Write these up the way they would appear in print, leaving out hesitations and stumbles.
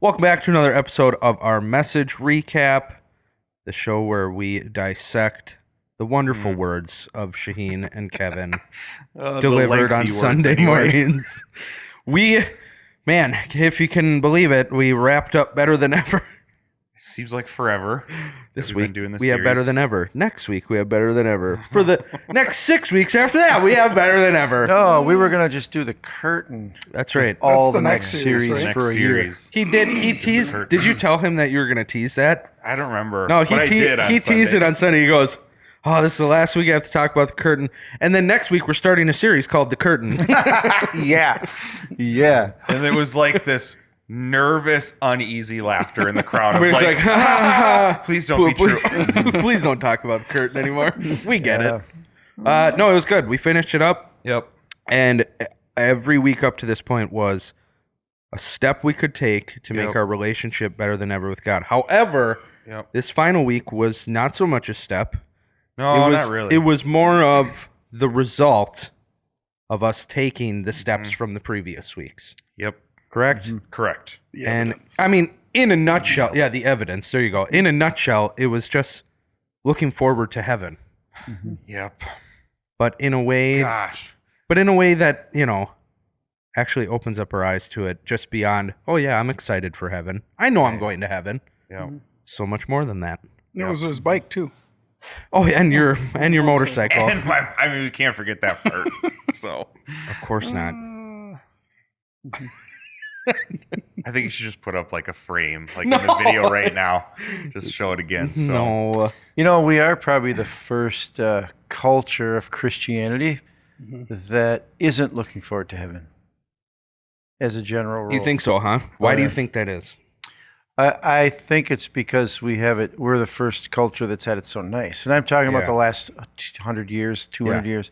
Welcome back to another episode of our Message Recap, the show where we dissect the wonderful words of Shaheen and Kevin delivered on Sunday mornings. Man, if you can believe it, we wrapped up better than ever. Seems like forever. This week, we have better than ever. Next week, we have better than ever. For the next 6 weeks after that, we have better than ever. No, we were going to just do the curtain. That's right. All That's the next series right? for a year. He teased. Did you tell him that you were going to tease that? I don't remember. No, but I did on he teased it on Sunday. He goes, "Oh, this is the last week I have to talk about the curtain." And then next week, we're starting a series called The Curtain. Yeah. Yeah. And it was like this nervous, uneasy laughter in the crowd. Of We're just like, like, ha, ha, ha. please don't be true. Please don't talk about the curtain anymore. We get it. No, it was good. We finished it up. Yep. And every week up to this point was a step we could take to make our relationship better than ever with God. However, this final week was not so much a step. No, not really. It was more of the result of us taking the steps from the previous weeks. Yep. Correct? Correct. And I mean, in a nutshell, the evidence. There you go. In a nutshell, it was just looking forward to heaven. Yep. But in a way, that, actually opens up our eyes to it just beyond, oh yeah, I'm excited for heaven. I know I'm going to heaven. Yeah. So much more than that. It was his bike too. Oh, and your motorcycle. And we can't forget that part. So Of course not. I think you should just put up like a frame, like in the video right now. Just show it again. So. No. We are probably the first culture of Christianity that isn't looking forward to heaven as a general rule. You think so, huh? Why do you think that is? I think it's because we're the first culture that's had it so nice. And I'm talking about the last 100 years, 200 years,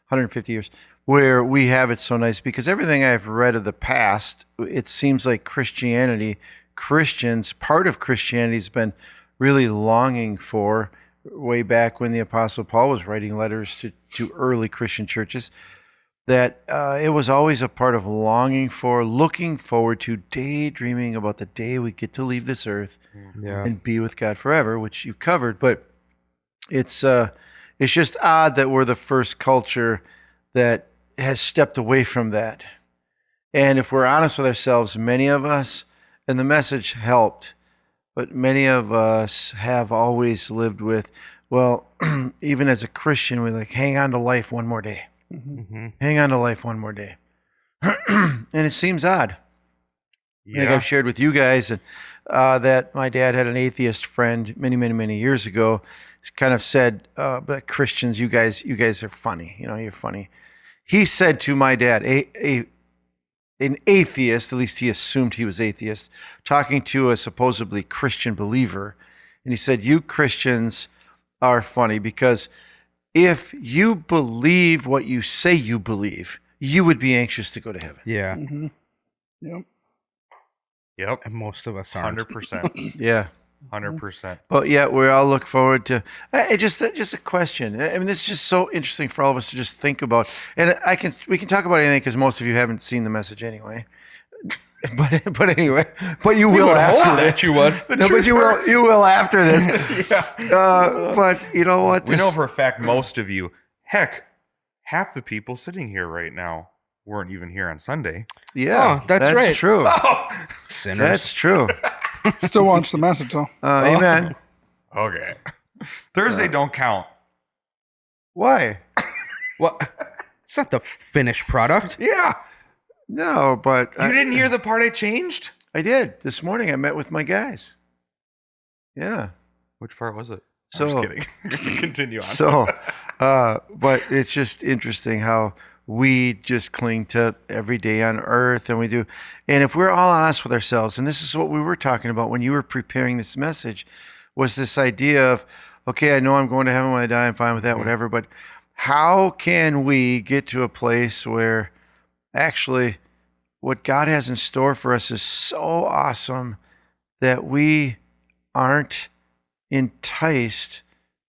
150 years, where we have it so nice. Because everything I've read of the past, it seems like part of Christianity has been really longing for, way back when the Apostle Paul was writing letters to early Christian churches, that it was always a part of longing for, looking forward to, daydreaming about the day we get to leave this earth and be with God forever, which you covered. But it's just odd that we're the first culture that has stepped away from that. And if we're honest with ourselves, many of us, and the message helped, but many of us have always lived with, well, even as a Christian, we hang on to life one more day. Hang on to life one more day. And it seems odd. I think I've shared with you guys that my dad had an atheist friend many, many, many years ago. He kind of said, but Christians, you guys are funny. You're funny. He said to my dad, an atheist, at least he assumed he was atheist, talking to a supposedly Christian believer. And he said, you Christians are funny because if you believe what you say you believe, you would be anxious to go to heaven. Yeah. Yep. And most of us aren't. 100%. Yeah. 100%. Well, yeah, we all look forward to just a question. I mean, this is just so interesting for all of us to just think about. And we can talk about anything because most of you haven't seen the message anyway. But anyway, you will after that. You would. No, but you will after this. But you know what? We know for a fact most of you, heck, half the people sitting here right now weren't even here on Sunday. Yeah, that's right. True. Sinners. That's true. Still watch the message though. Amen. Okay. Thursday don't count. Why? Well, it's not the finished product. Yeah. No, but You didn't hear the part I changed? I did. This morning I met with my guys. Yeah. Which part was it? So, I'm just kidding. Continue on. So, but it's just interesting how we just cling to every day on earth, and we do. And if we're all honest with ourselves, and this is what we were talking about when you were preparing this message, was this idea of, okay, I know I'm going to heaven when I die, I'm fine with that, whatever, but how can we get to a place where actually what God has in store for us is so awesome that we aren't enticed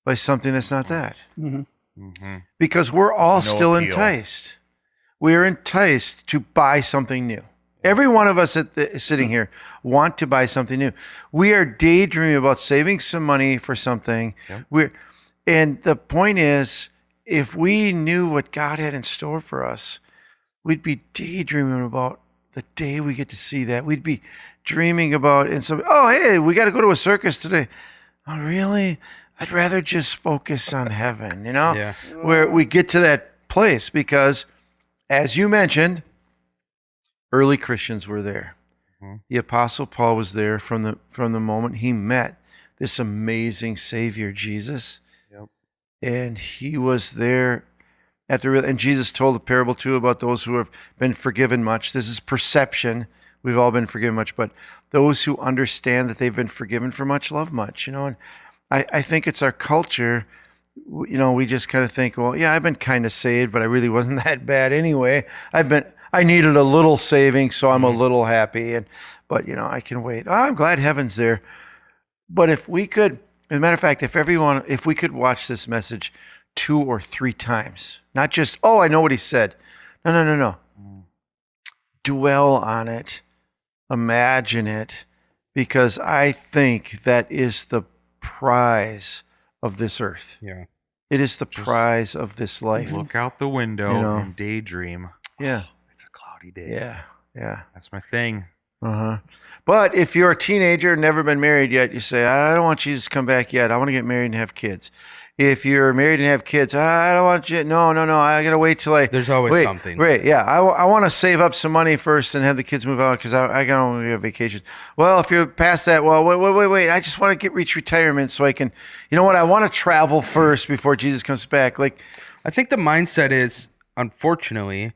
by something that's not that? Because we're all still appeal. enticed. We're enticed to buy something new. Every one of us sitting here want to buy something new. We are daydreaming about saving some money for something. Yep. And the point is, if we knew what God had in store for us, we'd be daydreaming about the day we get to see that. We'd be dreaming about, and so, oh, hey, we got to go to a circus today. Oh, really? I'd rather just focus on heaven, Yeah. where we get to that place because, as you mentioned, early Christians were there. The Apostle Paul was there from the moment he met this amazing Savior, Jesus. Yep. And he was there and Jesus told a parable too about those who have been forgiven much. This is perception. We've all been forgiven much, but those who understand that they've been forgiven for much love much, and I think it's our culture, we just kind of think, well, yeah, I've been kind of saved, but I really wasn't that bad anyway. I needed a little saving, so I'm a little happy, but I can wait. Oh, I'm glad heaven's there. But if we could, as a matter of fact, if we could watch this message 2 or 3 times, not just, oh, I know what he said. No. Dwell on it, imagine it, because I think that is the prize of this earth. Yeah. It is the prize of this life. Look out the window and daydream. Yeah. It's a cloudy day. Yeah. That's my thing. But if you're a teenager and never been married yet, you say, I don't want Jesus to come back yet. I want to get married and have kids. If you're married and have kids, I don't want you. No. I got to wait till There's always something. Right. Yeah. I want to save up some money first and have the kids move out because I got to have vacations. Well, if you're past that, well, wait. I just want to reach retirement so I can, I want to travel first before Jesus comes back. Like, I think the mindset is, unfortunately,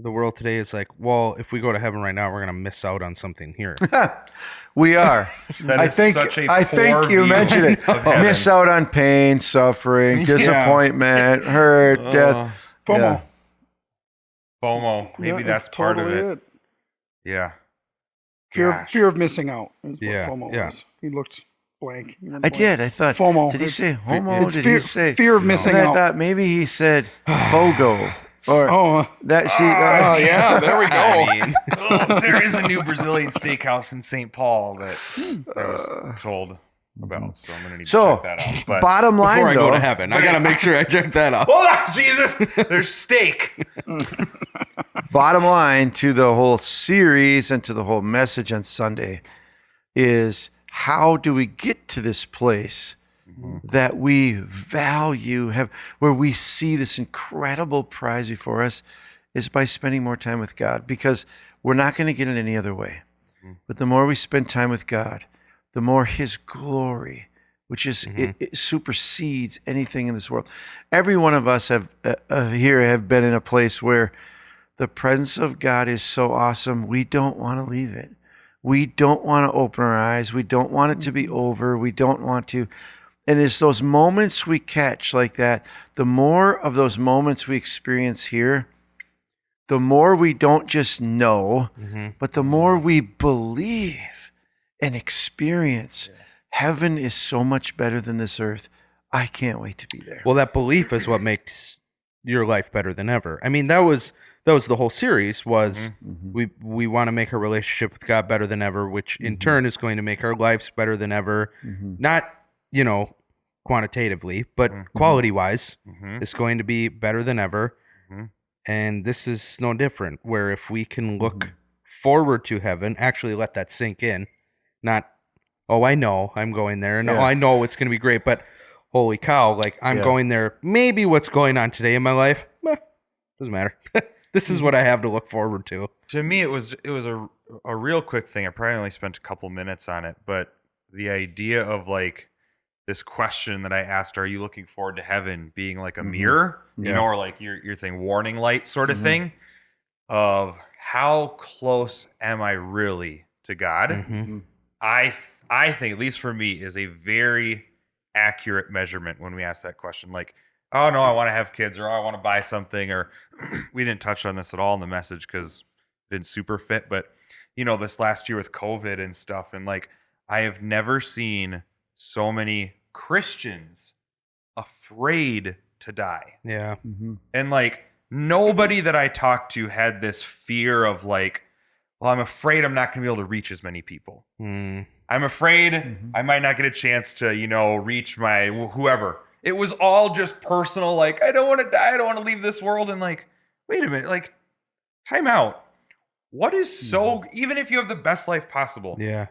the world today is like, well, if we go to heaven right now, we're going to miss out on something here. we are. I think you mentioned it. Miss out on pain, suffering, disappointment, hurt, death. FOMO. Yeah. FOMO. Maybe that's part of it. Yeah. Fear of missing out is what Yeah, FOMO yeah. was. He looked blank. He went I blank. did. I thought. FOMO. Did he It's- say homo? It's Did fear, he say fear of missing And I out. thought maybe he said fogo or that. See, Yeah, there we go. I mean, There is a new Brazilian steakhouse in St. Paul that I was told about, so I'm going to need to check that out. But bottom line before I though, go to heaven, I got to make sure I check that out. hold on, Jesus! There's steak. bottom line to the whole series and to the whole message on Sunday is how do we get to this place that we value, where we see this incredible prize before us, is by spending more time with God, because we're not going to get it any other way. But the more we spend time with God, the more His glory, which is it supersedes anything in this world. Every one of us have been in a place where the presence of God is so awesome, we don't want to leave it. We don't want to open our eyes. We don't want it to be over. We don't want to. And it's those moments we catch like that, the more of those moments we experience here, the more we don't just know, but the more we believe and experience. Heaven is so much better than this earth. I can't wait to be there. Well, that belief is what makes your life better than ever. I mean, that was the whole series was we want to make our relationship with God better than ever, which in turn is going to make our lives better than ever. Not, quantitatively, but quality wise, it's going to be better than ever. And this is no different, where if we can look forward to heaven, actually let that sink in, not, oh, I know I'm going there, and oh, I know it's going to be great, but holy cow, like I'm going there. Maybe what's going on today in my life, doesn't matter. This is what I have to look forward to. To me, it was a real quick thing. I probably only spent a couple minutes on it, but the idea of like this question that I asked, are you looking forward to heaven, being like a mirror, or like your thing, warning light sort of thing, of how close am I really to God? I think, at least for me, is a very accurate measurement when we ask that question. Like, oh no, I want to have kids, or I want to buy something, or we didn't touch on this at all in the message because it didn't super fit. But this last year with COVID and stuff, and like I have never seen so many Christians afraid to die. Yeah. And like nobody that I talked to had this fear of like, well, I'm afraid I'm not going to be able to reach as many people. Mm. I'm afraid I might not get a chance to, reach my whoever. It was all just personal. Like, I don't want to die. I don't want to leave this world. And like, wait a minute, like, time out. What is so, even if you have the best life possible, Yeah.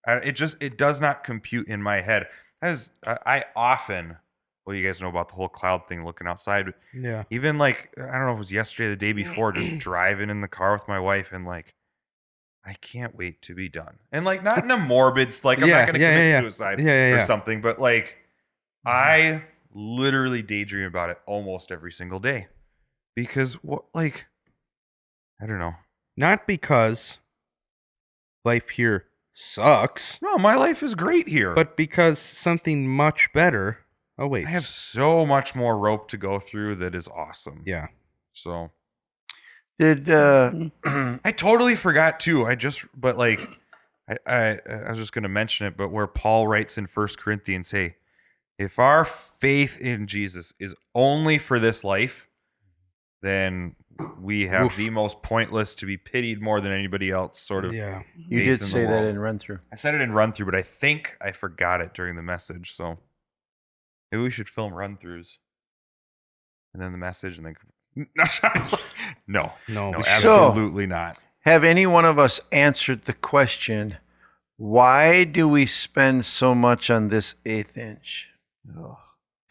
it does not compute in my head. I often, well, you guys know about the whole cloud thing looking outside. Yeah. Even like, I don't know if it was yesterday or the day before, just driving in the car with my wife and like, I can't wait to be done. And like, not in a morbid, like I'm not going to commit suicide or something, but like, I literally daydream about it almost every single day because I don't know. Not because life here sucks. No, my life is great here. But because something much better awaits. I have so much more rope to go through that is awesome. Yeah. So I totally forgot too. I was just going to mention it, but where Paul writes in 1 Corinthians, hey, if our faith in Jesus is only for this life, then we have the most pointless, to be pitied more than anybody else sort of. Yeah. You did say that in run through. I said it in run through, but I think I forgot it during the message. So maybe we should film run throughs and then the message and then. No, absolutely not. Have any one of us answered the question, why do we spend so much on this 1/8 inch?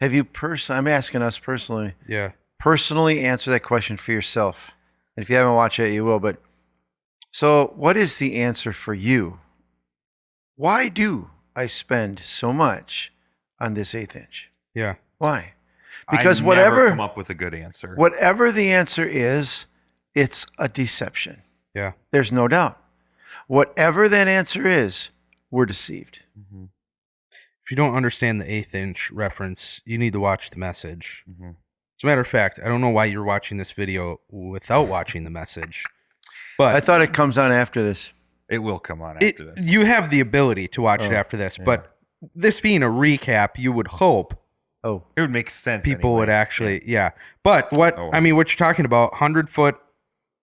Have you I'm asking us personally. Yeah. Personally answer that question for yourself. And if you haven't watched it, you will. But so what is the answer for you? Why do I spend so much on this 1/8 inch? Yeah. Why? Because I whatever never come up with a good answer. Whatever the answer is, it's a deception. Yeah. There's no doubt. Whatever that answer is, we're deceived. Mm-hmm. If you don't understand the 1/8 inch reference, you need to watch the message. Mm-hmm. As a matter of fact, I don't know why you're watching this video without watching the message. But I thought it comes on after this. It will come on after this. You have the ability to watch it after this, but this being a recap, you would hope it would make sense. People would actually, But what you're talking about, 100-foot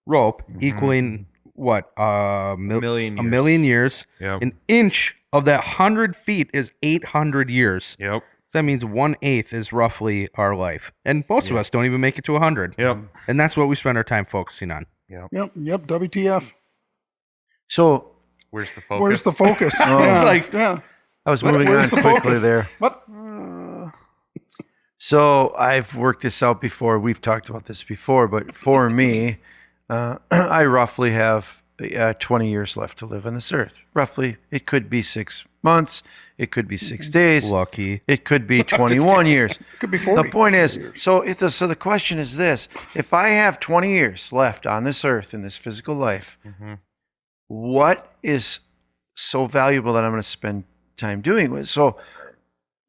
rope equaling what? A million years. Yep. An inch of that 100 feet is 800 years. Yep. That means 1/8 is roughly our life. And most of us don't even make it to 100. Yep. And that's what we spend our time focusing on. Yep. Yep. WTF. So where's the focus? Where's the focus? It's like, I was moving on quickly there. What? So I've worked this out before. We've talked about this before, but for me, I roughly have 20 years left to live on this earth. Roughly, it could be 6 months. It could be 6 days. Lucky. It could be 21 years. It could be 40. The point is, so the question is this: if I have 20 years left on this earth in this physical life, what is so valuable that I'm going to spend time doing with? So,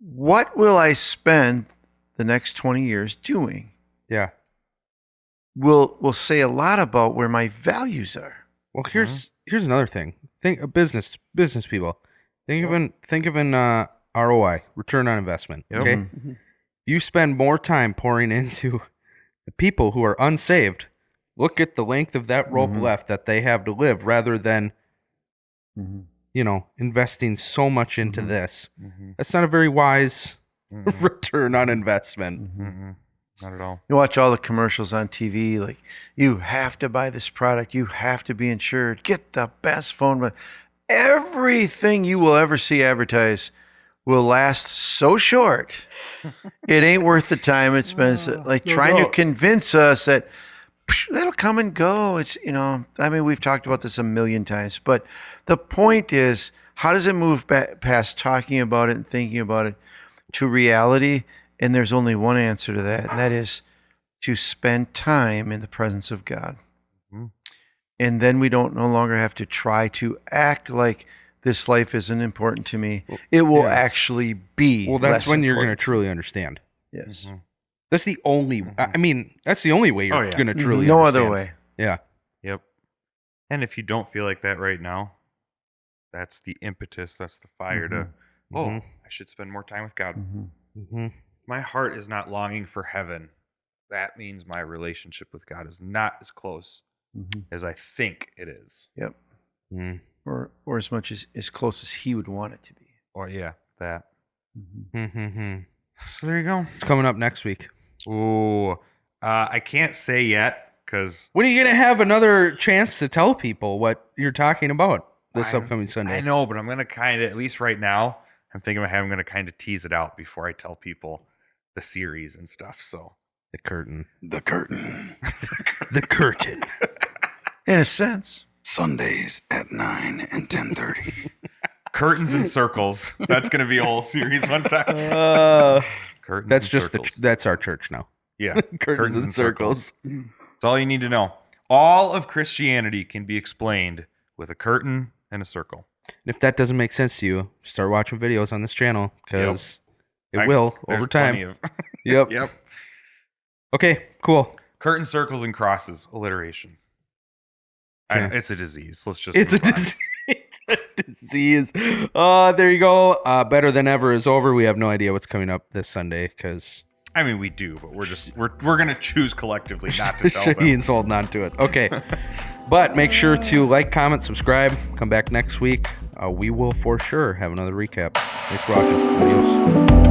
what will I spend the next 20 years doing? Yeah. Will say a lot about where my values are. Well, here's another thing. Think of business people. Think of an ROI, return on investment. Yep. Okay. You spend more time pouring into the people who are unsaved. Look at the length of that rope left that they have to live, rather than investing so much into this. That's not a very wise return on investment. Not at all. You watch all the commercials on TV, like, you have to buy this product, you have to be insured, get the best phone. But everything you will ever see advertised will last so short. It ain't worth the time it spends. Like trying to convince us that that'll come and go. It's, we've talked about this a million times, but the point is, how does it move past talking about it and thinking about it to reality? And there's only one answer to that, and that is to spend time in the presence of God. And then we don't no longer have to try to act like this life isn't important to me. It will actually be. Well, that's when you're going to truly understand. Yes. That's the only. That's the only way you're going to truly. No understand. other way. Yeah. Yep. And if you don't feel like that right now, that's the impetus. That's the fire to. I should spend more time with God. My heart is not longing for heaven. That means my relationship with God is not as close as I think it is. Yep. Mm. Or as much as close as he would want it to be. Or yeah, that. Mm-hmm. So there you go. It's coming up next week. Ooh, I can't say yet because When are you going to have another chance to tell people what you're talking about this upcoming Sunday? I know, but I'm gonna kind of, at least right now, I'm thinking about how I'm gonna kind of tease it out before I tell people the series and stuff. So The curtain. The curtain. The curtain. In a sense. Sundays at 9 and 10:30. curtains and circles. That's gonna be a whole series one time. Curtains. That's and just circles. that's our church now. Yeah. Curtains and circles. That's all you need to know. All of Christianity can be explained with a curtain and a circle. And if that doesn't make sense to you, start watching videos on this channel because it will There's over plenty time. of- Yep. Yep. Okay, cool. Curtain, circles, and crosses. Alliteration. Okay. It's a disease. Let's just. It's a move on. disease. It's a disease. There you go. Better Than Ever is over. We have no idea what's coming up this Sunday because I mean, we do, but we're gonna choose collectively not to tell them. Shaheen's holding on to it. Okay. But make sure to like, comment, subscribe. Come back next week. We will for sure have another recap. Thanks for watching. Adios.